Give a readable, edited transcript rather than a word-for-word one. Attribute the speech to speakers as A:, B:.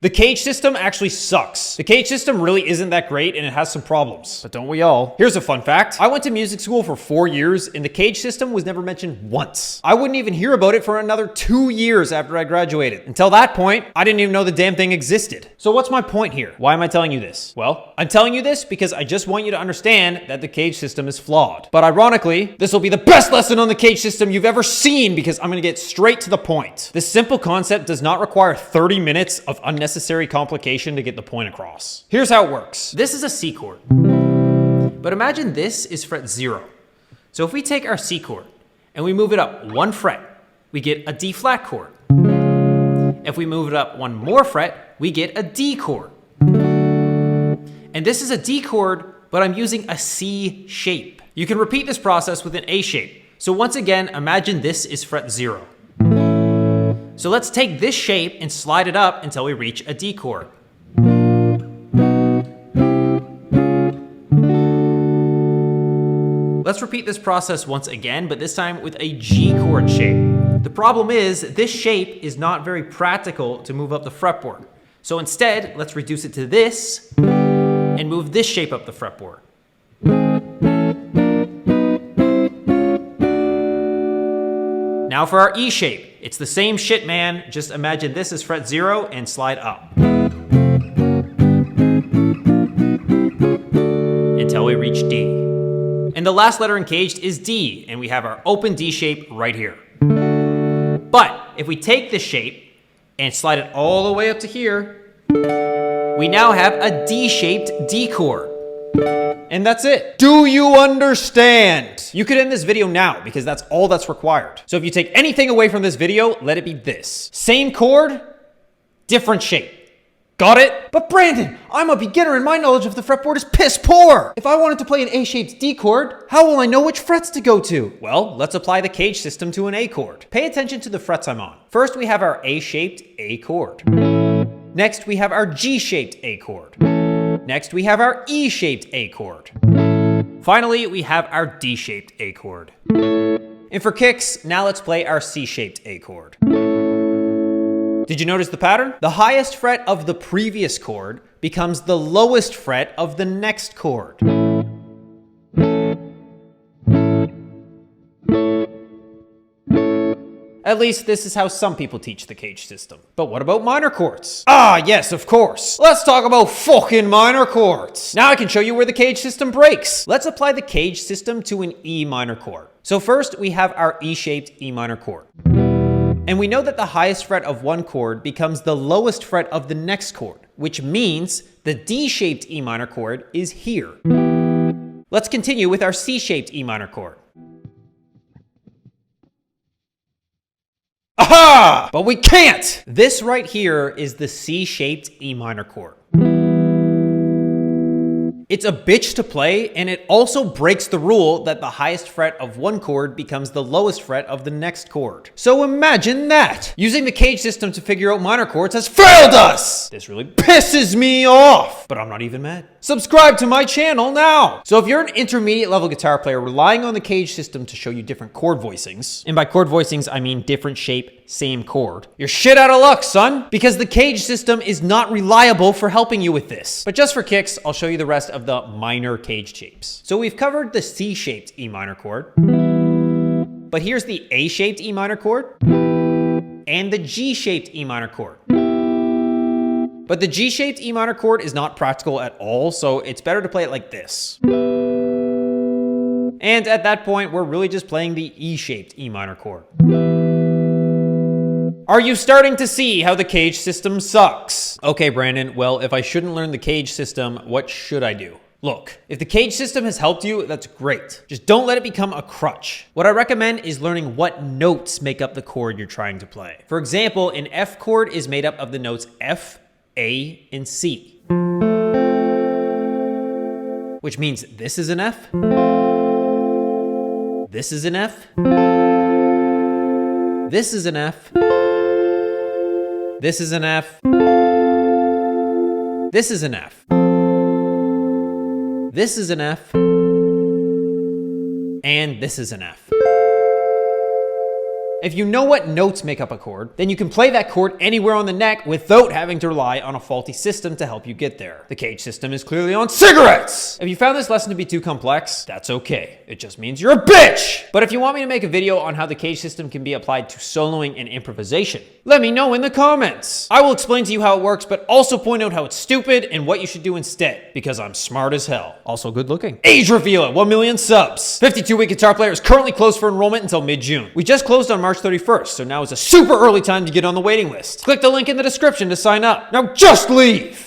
A: The CAGED system actually sucks. The CAGED system really isn't that great and it has some problems. But don't we all? Here's a fun fact. I went to music school for 4 years and the CAGED system was never mentioned once. I wouldn't even hear about it for another 2 years after I graduated. Until that point, I didn't even know the damn thing existed. So what's my point here? Why am I telling you this? Well, I'm telling you this because I just want you to understand that the CAGED system is flawed. But ironically, this will be the best lesson on the CAGED system you've ever seen because I'm gonna get straight to the point. This simple concept does not require 30 minutes of unnecessary complication to get the point across. Here's how it works. This is a C chord. But imagine this is fret 0. So if we take our C chord and we move it up 1 fret, we get a D flat chord. If we move it up 1 more fret, we get a D chord. And this is a D chord, but I'm using a C shape. You can repeat this process with an A shape. So once again, imagine this is fret 0. So let's take this shape and slide it up until we reach a D chord. Let's repeat this process once again, but this time with a G chord shape. The problem is this shape is not very practical to move up the fretboard. So instead, let's reduce it to this and move this shape up the fretboard. Now for our E shape. It's the same shit, man. Just imagine this is fret 0 and slide up. Until we reach D. And the last letter in CAGED is D, and we have our open D shape right here. But if we take this shape and slide it all the way up to here, we now have a D-shaped D chord. And that's it. Do you understand? You could end this video now because that's all that's required. So if you take anything away from this video, let it be this. Same chord, different shape. Got it? But Brandon, I'm a beginner and my knowledge of the fretboard is piss poor. If I wanted to play an A-shaped D chord, how will I know which frets to go to? Well, let's apply the CAGED system to an A chord. Pay attention to the frets I'm on. First, we have our A-shaped A chord. Next, we have our G-shaped A chord. Next, we have our E-shaped A chord. Finally, we have our D-shaped A chord. And for kicks, now let's play our C-shaped A chord. Did you notice the pattern? The highest fret of the previous chord becomes the lowest fret of the next chord. At least this is how some people teach the CAGED system. But what about minor chords? Ah, yes, of course. Let's talk about fucking minor chords. Now I can show you where the CAGED system breaks. Let's apply the CAGED system to an E minor chord. So first we have our E-shaped E minor chord. And we know that the highest fret of one chord becomes the lowest fret of the next chord, which means the D-shaped E minor chord is here. Let's continue with our C-shaped E minor chord. Aha! But we can't! This right here is the C-shaped E minor chord. It's a bitch to play, and it also breaks the rule that the highest fret of one chord becomes the lowest fret of the next chord. So imagine that! Using the CAGED system to figure out minor chords has failed us! This really pisses me off! But I'm not even mad. Subscribe to my channel now! So if you're an intermediate level guitar player relying on the CAGED system to show you different chord voicings, and by chord voicings I mean different shape, same chord, you're shit out of luck, son! Because the CAGED system is not reliable for helping you with this. But just for kicks, I'll show you the rest of the minor CAGED shapes. So we've covered the C-shaped E minor chord, but here's the A-shaped E minor chord, and the G-shaped E minor chord. But the G-shaped E minor chord is not practical at all, so it's better to play it like this. And at that point, we're really just playing the E-shaped E minor chord. Are you starting to see how the CAGED system sucks? Okay, Brandon, well, if I shouldn't learn the CAGED system, what should I do? Look, if the CAGED system has helped you, that's great. Just don't let it become a crutch. What I recommend is learning what notes make up the chord you're trying to play. For example, an F chord is made up of the notes F, A, and C. Which means this is an F, this is an F, this is an F, this is an F, this is an F, this is an F, and this is an F. If you know what notes make up a chord, then you can play that chord anywhere on the neck without having to rely on a faulty system to help you get there. The CAGED system is clearly on cigarettes! If you found this lesson to be too complex, that's okay. It just means you're a bitch! But if you want me to make a video on how the CAGED system can be applied to soloing and improvisation, let me know in the comments. I will explain to you how it works, but also point out how it's stupid and what you should do instead, because I'm smart as hell. Also good looking. Age reveal at 1 million subs. 52-week guitar player is currently closed for enrollment until mid-June. We just closed on March 31st, so now is a super early time to get on the waiting list. Click the link in the description to sign up. Now just leave!